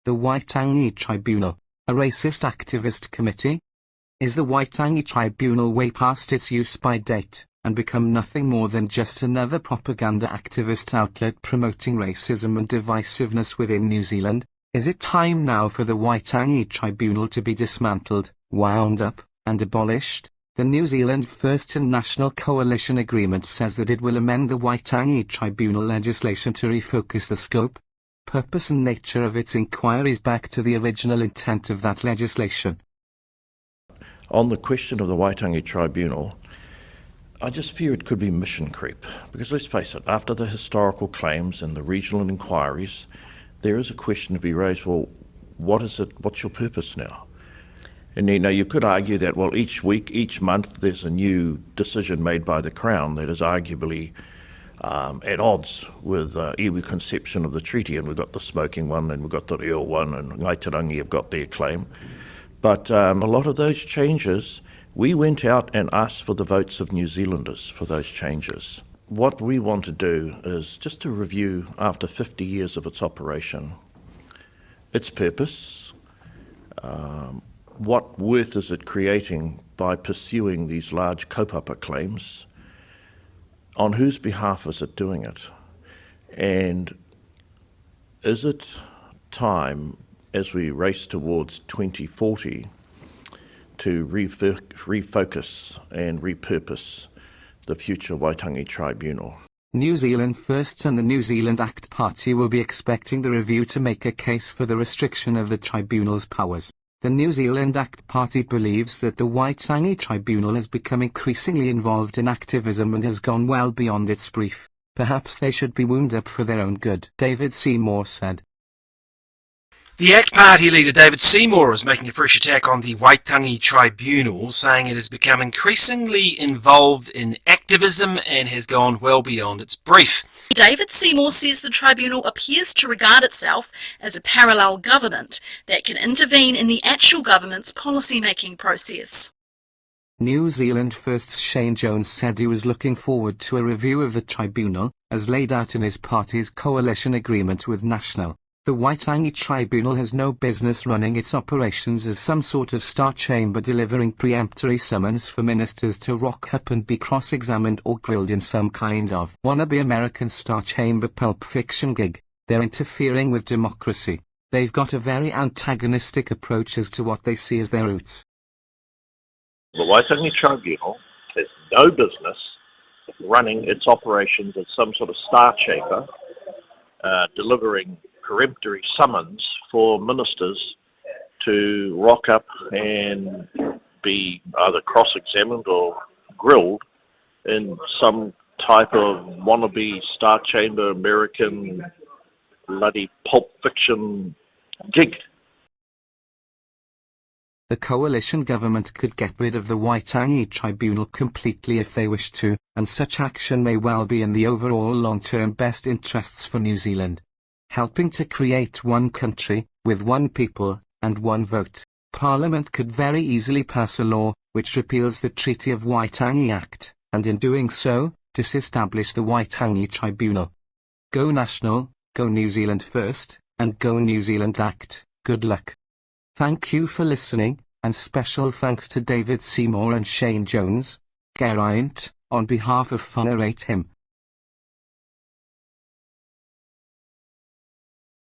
The Waitangi Tribunal, a racist activist committee? Is the Waitangi Tribunal way past its use-by date, and become nothing more than just another propaganda activist outlet promoting racism and divisiveness within New Zealand? Is it time now for the Waitangi Tribunal to be dismantled, wound up, and abolished? The New Zealand First and National Coalition Agreement says that it will amend the Waitangi Tribunal legislation to refocus the scope, purpose and nature of its inquiries back to the original intent of that legislation. On the question of the Waitangi Tribunal, I just fear it could be mission creep, because let's face it, after the historical claims and the regional inquiries, there is a question to be raised, well, what's your purpose now? And you could argue that, well, each week, each month, there's a new decision made by the Crown that is arguably at odds with iwi conception of the treaty, and we've got the smoking one, and we've got the reo one, and Ngaitarangi have got their claim. But a lot of those changes, we went out and asked for the votes of New Zealanders for those changes. What we want to do is just to review, after 50 years of its operation, its purpose, what worth is it creating by pursuing these large kaupapa claims, on whose behalf is it doing it, and is it time, as we race towards 2040, to refocus and repurpose the future Waitangi Tribunal. New Zealand First and the New Zealand ACT Party will be expecting the review to make a case for the restriction of the tribunal's powers. The New Zealand ACT Party believes that the Waitangi Tribunal has become increasingly involved in activism and has gone well beyond its brief. Perhaps they should be wound up for their own good, David Seymour said. The ACT Party leader David Seymour is making a fresh attack on the Waitangi Tribunal, saying it has become increasingly involved in activism and has gone well beyond its brief. David Seymour says the tribunal appears to regard itself as a parallel government that can intervene in the actual government's policy-making process. New Zealand First's Shane Jones said he was looking forward to a review of the tribunal, as laid out in his party's coalition agreement with National. The Waitangi Tribunal has no business running its operations as some sort of star chamber delivering peremptory summons for ministers to rock up and be cross-examined or grilled in some kind of wannabe American star chamber pulp fiction gig. They're interfering with democracy. They've got a very antagonistic approach as to what they see as their roots. The Waitangi Tribunal has no business running its operations as some sort of star chamber, delivering peremptory summons for ministers to rock up and be either cross-examined or grilled in some type of wannabe Star Chamber American bloody pulp fiction gig. The coalition government could get rid of the Waitangi Tribunal completely if they wish to, and such action may well be in the overall long-term best interests for New Zealand. Helping to create one country, with one people, and one vote, Parliament could very easily pass a law which repeals the Treaty of Waitangi Act, and in doing so, disestablish the Waitangi Tribunal. Go National, go New Zealand First, and go New Zealand ACT. Good luck. Thank you for listening, and special thanks to David Seymour and Shane Jones. Geraint, on behalf of WhangareiTim.